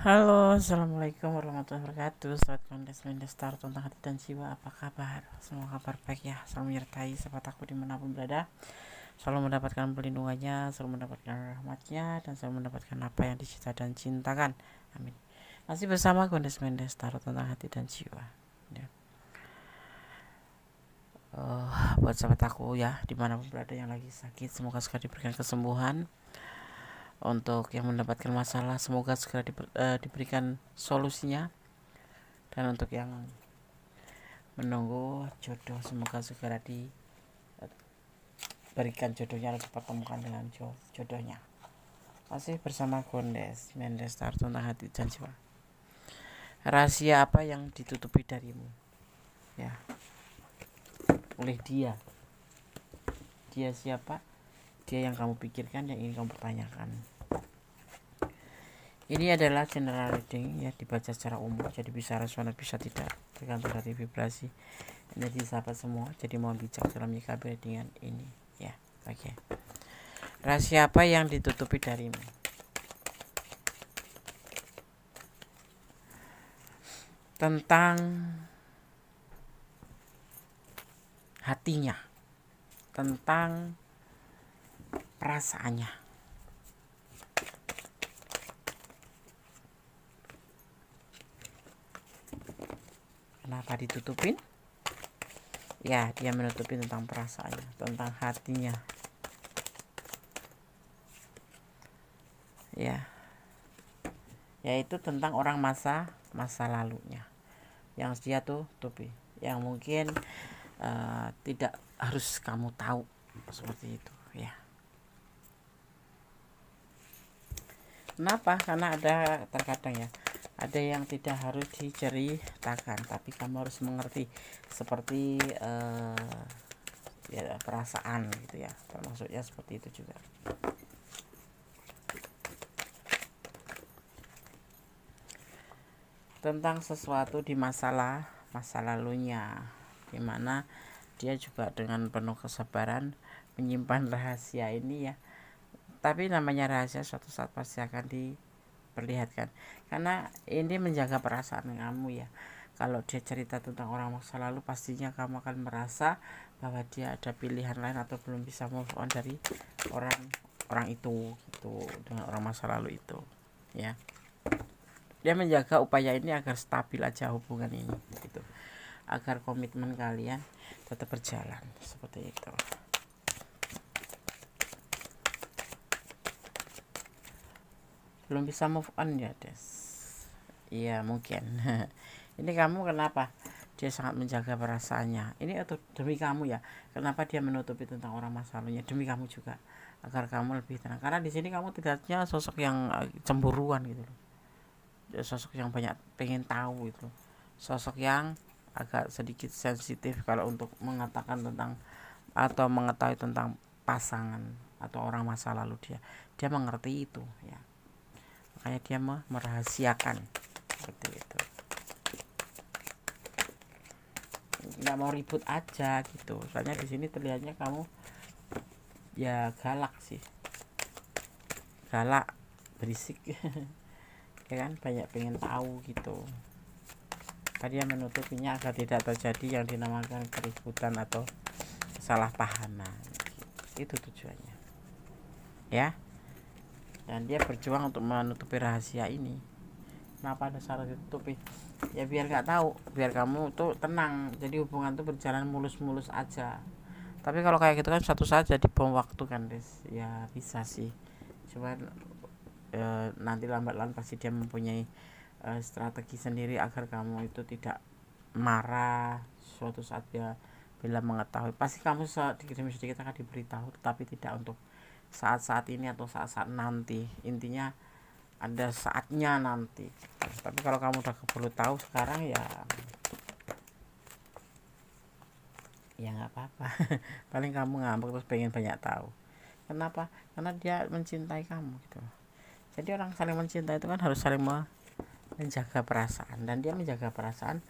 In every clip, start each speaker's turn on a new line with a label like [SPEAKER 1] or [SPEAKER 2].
[SPEAKER 1] Halo, assalamualaikum warahmatullahi wabarakatuh. Sobat Kondes Mendestar tentang hati dan jiwa, apa kabar? Semua kabar baik ya. Selalu menyertai sahabat aku dimanapun berada. Selalu mendapatkan pelindungannya, selalu mendapatkan rahmatnya, dan selalu mendapatkan apa yang dicita dan cintakan. Amin. Masih bersama Kondes Mendestar tentang hati dan jiwa. Ya. Buat sahabat aku ya, dimanapun berada yang lagi sakit, semoga segera diberikan kesembuhan. Untuk yang mendapatkan masalah, semoga segera diberikan solusinya. Dan untuk yang menunggu jodoh, semoga segera diberikan jodohnya, dipertemukan dengan jodohnya. Masih bersama Kondes Mendestar tentang hati dan jiwa. Rahasia apa yang ditutupi darimu? Ya, oleh dia. Dia siapa? Dia yang kamu pikirkan, yang ingin kamu pertanyakan. Ini adalah general reading ya, dibaca secara umum, jadi bisa resonat bisa tidak, tergantung dari vibrasi energi sahabat semua. Jadi mohon bijak dalam menyikapi readingan ini ya. Oke. Rahasia apa yang ditutupi darimu? Tentang hatinya, tentang perasaannya. Kenapa ditutupin? Ya, dia menutupi tentang perasaannya, tentang hatinya. Ya, yaitu tentang orang masa lalunya yang dia tutupi, yang mungkin tidak harus kamu tahu, seperti itu ya. Kenapa? Karena ada terkadang ya, ada yang tidak harus diceritakan, tapi kamu harus mengerti, seperti ya perasaan gitu ya, termasuknya seperti itu juga. Tentang sesuatu di masa lalunya, dimana dia juga dengan penuh kesabaran menyimpan rahasia ini ya. Tapi namanya rahasia suatu saat pasti akan diperlihatkan, karena ini menjaga perasaan kamu ya. Kalau dia cerita tentang orang masa lalu, pastinya kamu akan merasa bahwa dia ada pilihan lain atau belum bisa move on dari orang itu gitu, dengan orang masa lalu itu ya. Dia menjaga upaya ini agar stabil aja hubungan ini gitu, agar komitmen kalian tetap berjalan seperti itu. Belum bisa move on ya Des? Iya mungkin. Ini kamu kenapa dia sangat menjaga perasaannya? Ini untuk demi kamu ya. Kenapa dia menutupi tentang orang masa lalunya? Demi kamu juga, agar kamu lebih tenang. Karena di sini kamu tidaknya sosok yang cemburuan gitu loh. Sosok yang banyak pengen tahu gitu. Sosok yang agak sedikit sensitif kalau untuk mengatakan tentang atau mengetahui tentang pasangan atau orang masa lalu dia mengerti itu ya. Makanya dia merahasiakan seperti itu, nggak mau ribut aja gitu. Soalnya di sini terlihatnya kamu ya galak sih, galak, berisik ya kan, banyak pengen tahu gitu. Dia menutupinya agar tidak terjadi yang dinamakan keributan atau kesalahpahaman, itu tujuannya ya. Dan dia berjuang untuk menutupi rahasia ini. Kenapa ada syarat ditutupi? Ya biar nggak tahu, biar kamu tuh tenang, jadi hubungan tuh berjalan mulus-mulus aja. Tapi kalau kayak gitu kan satu saat jadi bom waktu kan Des. Ya bisa sih, cuman nanti lambat laun pasti dia mempunyai strategi sendiri agar kamu itu tidak marah suatu saat. Dia bila mengetahui, pasti kamu sedikit demi sedikit akan diberitahu, tapi tidak untuk saat-saat ini atau saat-saat nanti. Intinya ada saatnya nanti. Tapi kalau kamu udah keburu tahu sekarang ya nggak apa-apa. Paling kamu ngambek terus pengen banyak tahu. Kenapa? Karena dia mencintai kamu gitu. Jadi orang saling mencintai itu kan harus saling menjaga perasaan, dan dia menjaga perasaan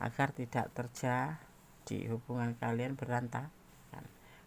[SPEAKER 1] agar tidak terjadi hubungan kalian berantakan.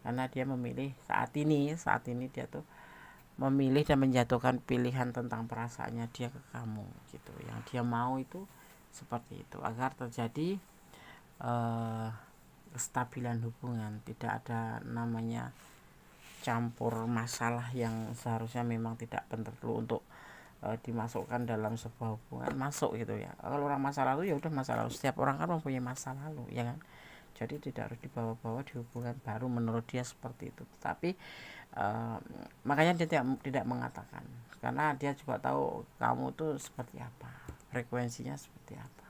[SPEAKER 1] Karena dia memilih saat ini dia tuh memilih dan menjatuhkan pilihan tentang perasaannya dia ke kamu gitu. Yang dia mau itu seperti itu, agar terjadi kestabilan hubungan, tidak ada namanya campur masalah yang seharusnya memang tidak perlu untuk dimasukkan dalam sebuah hubungan masuk gitu ya. Kalau orang masa lalu ya udah masa lalu, setiap orang kan mempunyai masa lalu ya kan, jadi tidak harus dibawa-bawa di hubungan baru menurut dia seperti itu. Tetapi makanya dia tidak mengatakan, karena dia juga tahu kamu tuh seperti apa, frekuensinya seperti apa.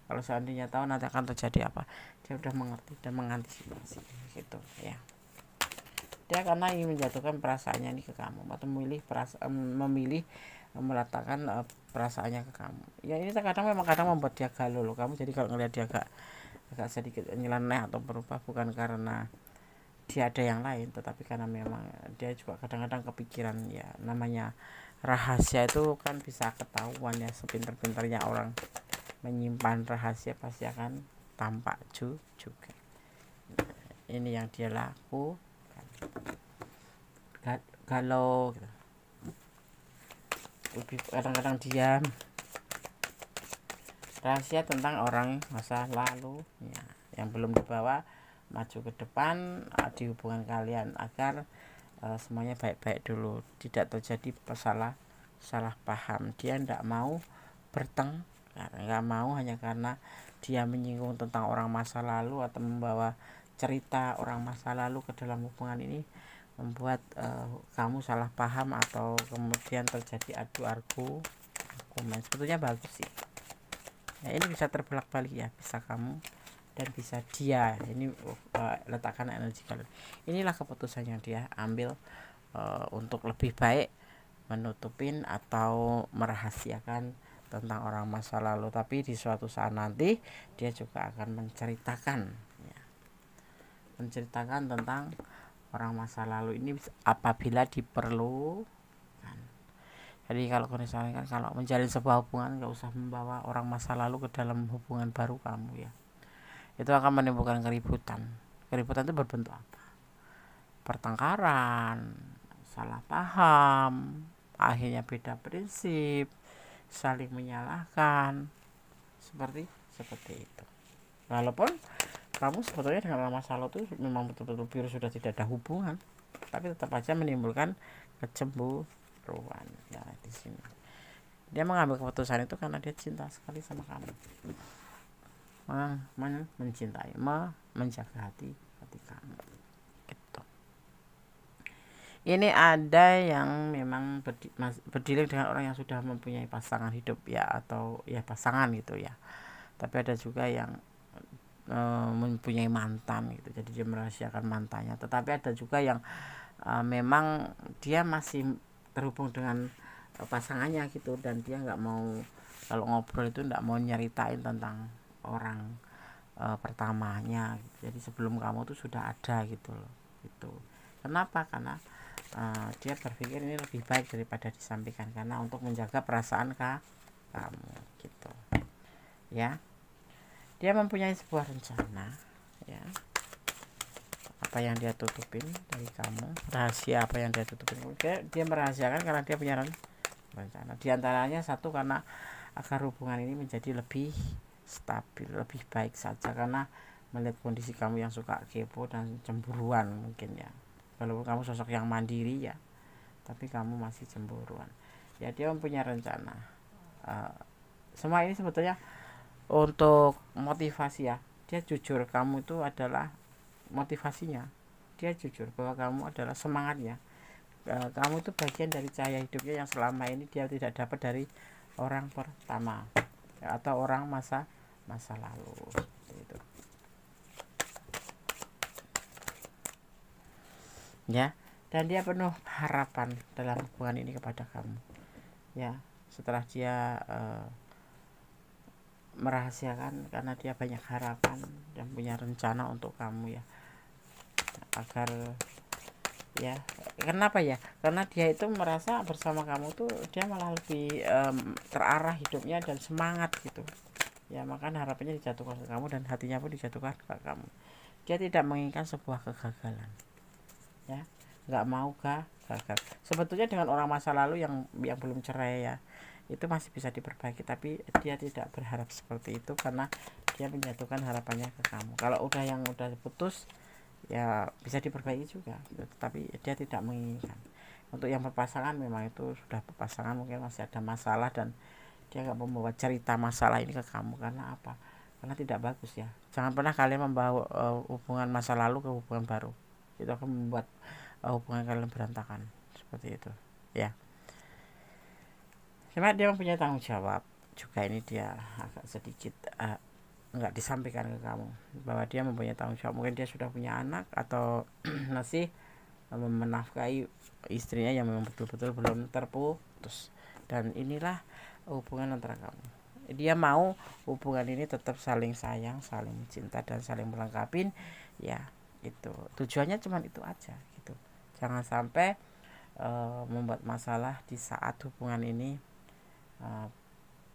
[SPEAKER 1] Kalau seandainya tahu nanti akan terjadi apa, dia udah mengerti dan mengantisipasi gitu ya. Dia karena ingin menjatuhkan perasaannya ini ke kamu, atau memilih meletakkan perasaannya ke kamu. Ya ini terkadang memang kadang membuat dia galau loh kamu. Jadi kalau ngelihat dia agak sedikit nyeleneh atau berubah, bukan karena dia ada yang lain, tetapi karena memang dia juga kadang-kadang kepikiran. Ya namanya rahasia itu kan bisa ketahuan ya, sepintar-pintarnya orang menyimpan rahasia pasti akan tampak juga. Nah, ini yang dia lakukan, galau gitu. Lebih kadang-kadang diam, rahasia tentang orang masa lalu ya, yang belum dibawa maju ke depan di hubungan kalian, agar semuanya baik-baik dulu, tidak terjadi salah paham. Dia tidak mau bertengkar, nggak mau hanya karena dia menyinggung tentang orang masa lalu atau membawa cerita orang masa lalu ke dalam hubungan ini, membuat kamu salah paham atau kemudian terjadi adu argumen. Sebetulnya bagus sih ya, ini bisa terbalik-balik ya, bisa kamu dan bisa dia. Ini letakkan energi kalian. Inilah keputusan yang dia ambil untuk lebih baik menutupin atau merahasiakan tentang orang masa lalu. Tapi di suatu saat nanti dia juga akan menceritakan tentang orang masa lalu ini apabila diperlukan. Jadi kalau misalnya kan, kalau menjalin sebuah hubungan nggak usah membawa orang masa lalu ke dalam hubungan baru kamu ya. Itu akan menimbulkan keributan. Keributan itu berbentuk apa? Pertengkaran, salah paham, akhirnya beda prinsip, saling menyalahkan, seperti itu. Walaupun kamu sebetulnya dengan orang masa lalu itu memang betul-betul pure sudah tidak ada hubungan, tapi tetap aja menimbulkan kecemburuan ya. Di sini dia mengambil keputusan itu karena dia cinta sekali sama kamu, mencintai, menjaga hati kamu gitu. Ini ada yang memang berdialog dengan orang yang sudah mempunyai pasangan hidup ya, atau ya pasangan gitu ya. Tapi ada juga yang mempunyai mantan gitu, jadi dia merahasiakan mantannya. Tetapi ada juga yang memang dia masih terhubung dengan pasangannya gitu, dan dia nggak mau, kalau ngobrol itu nggak mau nyeritain tentang orang pertamanya gitu. Jadi sebelum kamu tuh sudah ada gitu loh gitu. Kenapa? Karena dia berpikir ini lebih baik daripada disampaikan, karena untuk menjaga perasaan kamu gitu ya. Dia mempunyai sebuah rencana ya, apa yang dia tutupin dari kamu, rahasia apa yang dia tutupin. Dia merahasiakan karena dia punya rencana. Di antaranya satu, karena agar hubungan ini menjadi lebih stabil, lebih baik saja, karena melihat kondisi kamu yang suka kepo dan cemburuan mungkin ya. Walaupun kamu sosok yang mandiri ya, tapi kamu masih cemburuan ya. Dia mempunyai rencana. Semua ini sebetulnya untuk motivasi ya. Dia jujur, kamu itu adalah motivasinya. Dia jujur bahwa kamu adalah semangatnya. Kamu itu bagian dari cahaya hidupnya yang selama ini dia tidak dapat dari orang pertama ya, atau orang masa lalu gitu ya. Dan dia penuh harapan dalam hubungan ini kepada kamu ya. Setelah dia merahasiakan, karena dia banyak harapan dan punya rencana untuk kamu ya, agar ya, kenapa ya, karena dia itu merasa bersama kamu tuh dia malah lebih terarah hidupnya dan semangat gitu ya. Makanya harapannya dijatuhkan ke kamu dan hatinya pun dijatuhkan ke kamu. Dia tidak menginginkan sebuah kegagalan ya. nggak mau gagal. Sebetulnya dengan orang masa lalu yang belum cerai ya, itu masih bisa diperbaiki, tapi dia tidak berharap seperti itu karena dia menjatuhkan harapannya ke kamu. Kalau yang udah putus ya bisa diperbaiki juga, tapi dia tidak menginginkan. Untuk yang berpasangan memang itu sudah berpasangan, mungkin masih ada masalah dan dia nggak membawa cerita masalah ini ke kamu. Karena apa? Karena tidak bagus ya. Jangan pernah kalian membawa hubungan masa lalu ke hubungan baru, itu akan membuat hubungan kalian berantakan seperti itu ya. Cuma dia mempunyai tanggung jawab juga, ini dia agak sedikit nggak disampaikan ke kamu bahwa dia mempunyai tanggung jawab. Mungkin dia sudah punya anak atau masih menafkahi istrinya yang memang betul-betul belum terputus, dan inilah hubungan antara kamu. Dia mau hubungan ini tetap saling sayang, saling cinta, dan saling melengkapi ya. Itu tujuannya cuma itu aja gitu. Jangan sampai membuat masalah di saat hubungan ini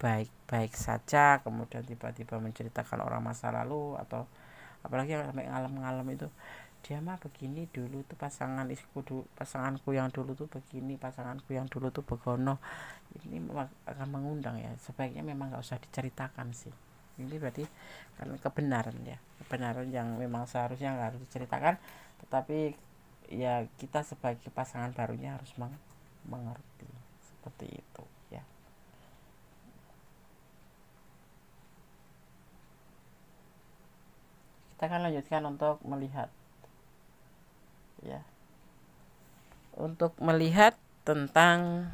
[SPEAKER 1] baik-baik saja, kemudian tiba-tiba menceritakan orang masa lalu, atau apalagi sampai ngalem-ngalem itu, dia mah begini dulu tuh pasanganku yang dulu tuh begini, pasanganku yang dulu tuh begono. Ini akan mengundang ya, sebaiknya memang nggak usah diceritakan sih. Ini berarti kan kebenaran ya, kebenaran yang memang seharusnya nggak harus diceritakan, tetapi ya kita sebagai pasangan barunya harus mengerti seperti itu ya. Kita akan lanjutkan untuk melihat ya, untuk melihat tentang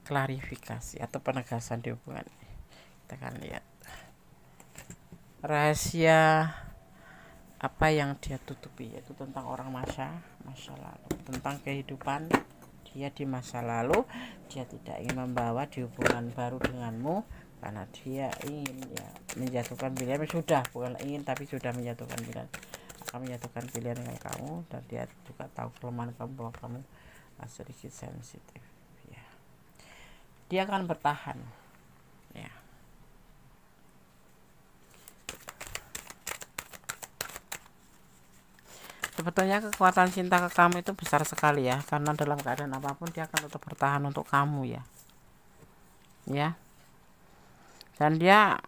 [SPEAKER 1] klarifikasi atau penegasan di hubungan. Kita akan lihat rahasia apa yang dia tutupi, yaitu tentang orang masa lalu, tentang kehidupan dia di masa lalu. Dia tidak ingin membawa di hubungan baru denganmu karena dia ingin ya menjatuhkan pilihan, sudah bukan ingin tapi sudah menjatuhkan pilihan, akan menjatuhkan pilihan dengan kamu. Dan dia juga tahu kelemahan kamu, bahwa kamu sedikit sensitif ya. Dia akan bertahan ya. Sebetulnya kekuatan cinta ke kamu itu besar sekali ya, karena dalam keadaan apapun dia akan tetap bertahan untuk kamu ya. Dan dia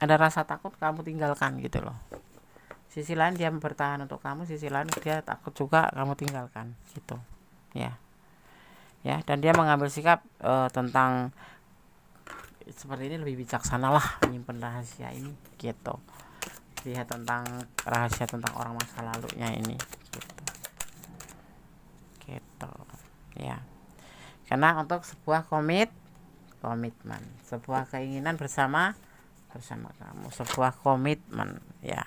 [SPEAKER 1] ada rasa takut kamu tinggalkan gitu loh. Sisi lain dia bertahan untuk kamu, sisi lain dia takut juga kamu tinggalkan gitu ya. Dan dia mengambil sikap tentang seperti ini, lebih bijaksana lah menyimpan rahasia ini gitu. Lihat tentang rahasia tentang orang masa lalunya ini gitu ya. Karena untuk sebuah komitmen, sebuah keinginan bersama kamu, sebuah komitmen ya.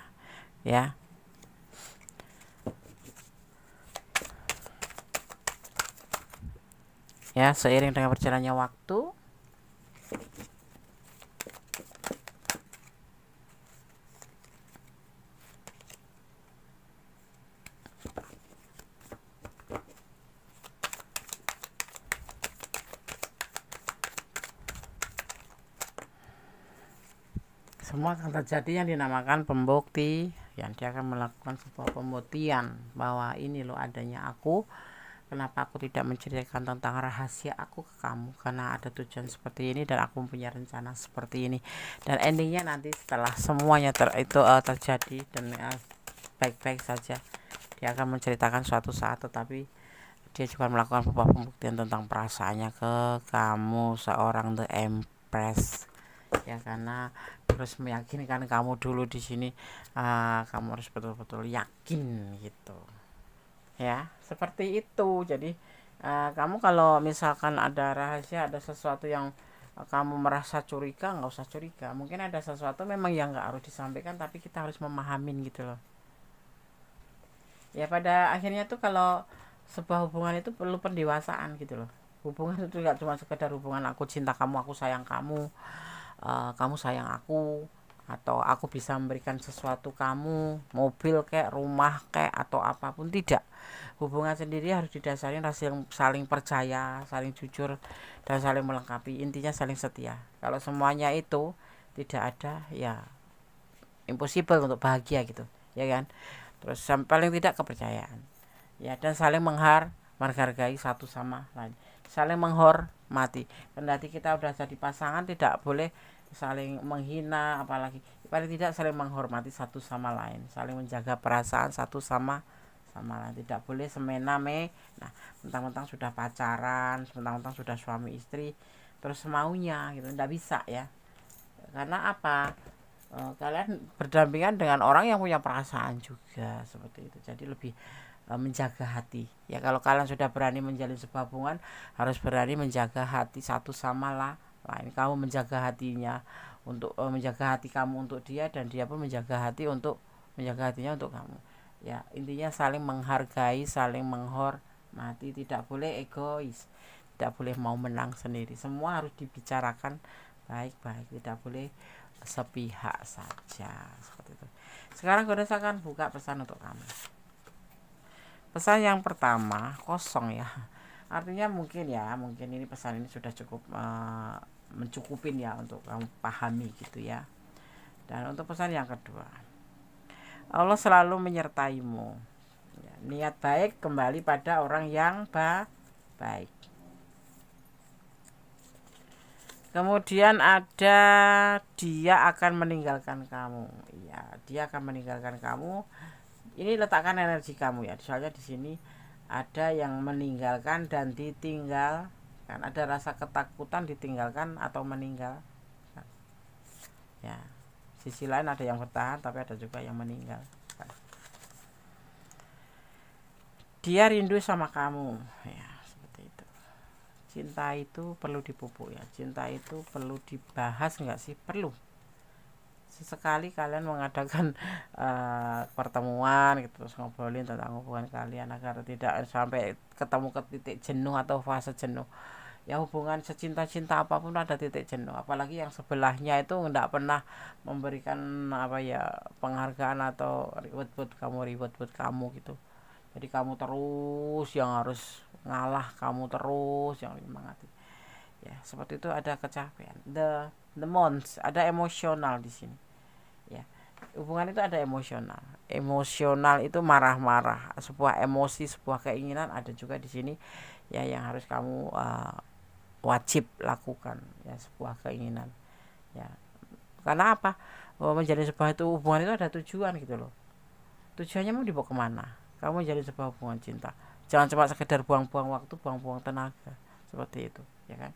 [SPEAKER 1] Seiring dengan berjalannya waktu, semua akan terjadi yang dinamakan pembukti, yang dia akan melakukan sebuah pembuktian bahwa ini loh adanya aku, kenapa aku tidak menceritakan tentang rahasia aku ke kamu, karena ada tujuan seperti ini dan aku punya rencana seperti ini. Dan endingnya nanti setelah semuanya terjadi dan baik-baik saja, dia akan menceritakan suatu saat, tetapi dia juga melakukan sebuah pembuktian tentang perasaannya ke kamu, seorang The Empress ya. Karena terus meyakinkan kamu dulu di sini, kamu harus betul-betul yakin gitu ya, seperti itu. Jadi kamu kalau misalkan ada rahasia, ada sesuatu yang kamu merasa curiga, nggak usah curiga. Mungkin ada sesuatu memang yang nggak harus disampaikan, tapi kita harus memahamin gitu loh ya. Pada akhirnya tuh kalau sebuah hubungan itu perlu pendewasaan gitu loh. Hubungan itu nggak cuma sekedar hubungan aku cinta kamu, aku sayang kamu, kamu sayang aku, atau aku bisa memberikan sesuatu kamu, mobil kayak rumah kayak atau apapun. Tidak. Hubungan sendiri harus didasari saling percaya, saling jujur, dan saling melengkapi. Intinya saling setia. Kalau semuanya itu tidak ada ya impossible untuk bahagia gitu ya kan. Terus paling tidak kepercayaan ya, dan saling menghargai satu sama lain, saling menghormati. Kendati kita udah jadi pasangan, tidak boleh saling menghina, apalagi paling tidak saling menghormati satu sama lain, saling menjaga perasaan satu sama lain. Tidak boleh nah, mentang-mentang sudah pacaran, mentang-mentang sudah suami istri, terus semaunya gitu, tidak bisa ya. Karena apa? Kalian berdampingan dengan orang yang punya perasaan juga, seperti itu. Jadi lebih menjaga hati ya. Kalau kalian sudah berani menjalin sebuah hubungan, harus berani menjaga hati satu sama lain. Kamu menjaga hatinya untuk menjaga hati kamu untuk dia, dan dia pun menjaga hatinya untuk kamu ya. Intinya saling menghargai, saling menghormati, tidak boleh egois, tidak boleh mau menang sendiri. Semua harus dibicarakan baik-baik, tidak boleh sepihak saja, seperti itu. Sekarang Goddess akan buka pesan untuk kamu. Pesan yang pertama, kosong ya. Artinya mungkin ini pesan ini sudah cukup mencukupin ya untuk kamu pahami gitu ya. Dan untuk pesan yang kedua, Allah selalu menyertaimu ya, niat baik kembali pada orang yang baik. Kemudian ada dia akan meninggalkan kamu ya, dia akan meninggalkan kamu. Ini letakkan energi kamu ya, soalnya di sini ada yang meninggalkan dan ditinggalkan, ada rasa ketakutan ditinggalkan atau meninggal ya. Sisi lain ada yang bertahan, tapi ada juga yang meninggal. Dia rindu sama kamu ya, seperti itu. Cinta itu perlu dipupuk ya, cinta itu perlu dibahas enggak sih? Perlu. Sesekali kalian mengadakan pertemuan gitu, terus ngobrolin tentang hubungan kalian agar tidak sampai ketemu ke titik jenuh atau fase jenuh ya. Hubungan secinta-cinta apapun ada titik jenuh, apalagi yang sebelahnya itu enggak pernah memberikan penghargaan atau reward buat kamu gitu. Jadi kamu terus yang harus ngalah, kamu terus yang menyemangati ya. Seperti itu, ada kecapean, the months, ada emosional di sini ya. Hubungan itu ada emosional itu marah-marah, sebuah emosi, sebuah keinginan ada juga di sini ya, yang harus kamu wajib lakukan ya, sebuah keinginan ya. Karena apa? Menjadi sebuah hubungan itu ada tujuan gitu loh. Tujuannya mau dibawa kemana? Kamu menjadi sebuah hubungan cinta, jangan cuma sekedar buang-buang waktu, buang-buang tenaga, seperti itu ya kan.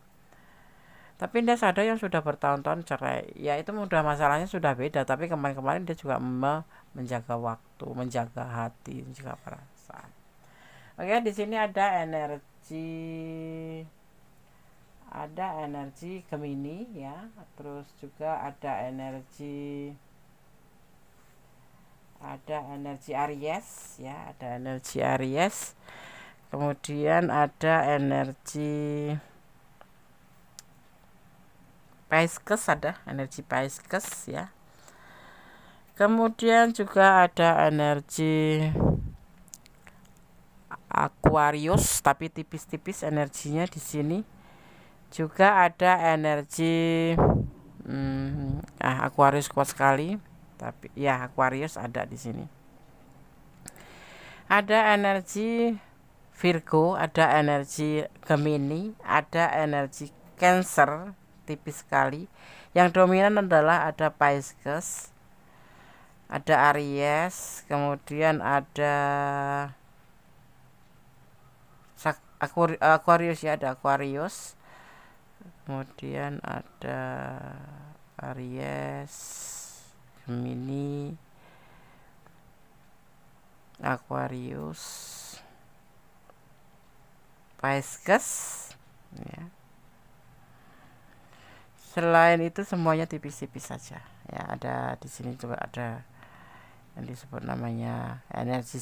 [SPEAKER 1] Tapi dia ada yang sudah bertahun-tahun cerai ya, itu mudah, masalahnya sudah beda, tapi kemarin dia juga menjaga waktu, menjaga hati, menjaga perasaan. Oke, di sini ada energi Gemini ya, terus juga ada energi Aries ya, ada energi Aries. Kemudian ada energi Pisces, ada energi Pisces ya. Kemudian juga ada energi Aquarius, tapi tipis-tipis energinya di sini. Juga ada energi Aquarius kuat sekali, tapi ya Aquarius ada di sini. Ada energi Virgo, ada energi Gemini, ada energi Cancer tipis sekali. Yang dominan adalah ada Pisces, ada Aries, kemudian ada Aquarius ya, ada Aquarius, kemudian ada Aries, Gemini, Aquarius, Pisces ya. Selain itu semuanya tipis-tipis saja ya. Ada di sini juga ada yang disebut namanya energi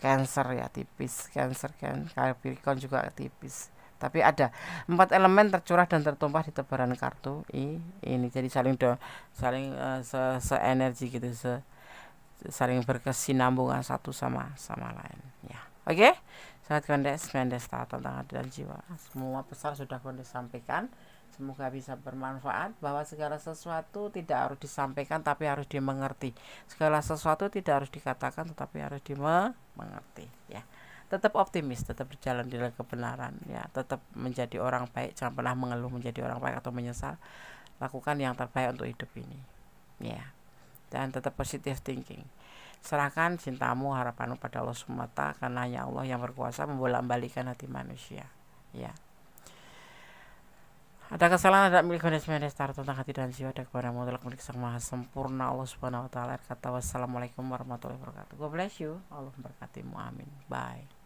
[SPEAKER 1] Cancer ya, tipis. Cancer kan, Capricorn juga tipis. Tapi ada 4 elemen tercurah dan tertumpah di tebaran kartu ini. Jadi saling se-energi gitu, saling berkesinambungan satu sama lain ya. Oke, sahabat Goddess tahu tentang hati dan jiwa. Semua pesan sudah Goddess sampaikan. semoga bisa bermanfaat, bahwa segala sesuatu tidak harus disampaikan tapi harus dimengerti. Segala sesuatu tidak harus dikatakan tetapi harus dimengerti, ya. Tetap optimis, tetap berjalan di dalam kebenaran, ya. Tetap menjadi orang baik, jangan pernah mengeluh menjadi orang baik atau menyesal. Lakukan yang terbaik untuk hidup ini, ya. Dan tetap positive thinking. Serahkan cintamu, harapanmu pada Allah SWT, karena hanya Allah yang berkuasa membolak-balikan hati manusia, ya. Ada kesalahan, ada milik Ganestar tentang hati dan jiwa, ada kepada mutlak milik Sang Maha Sempurna Allah Subhanahu wa taala. Kata wassalamualaikum warahmatullahi wabarakatuh. God bless you. Allah memberkatimu. Amin. Bye.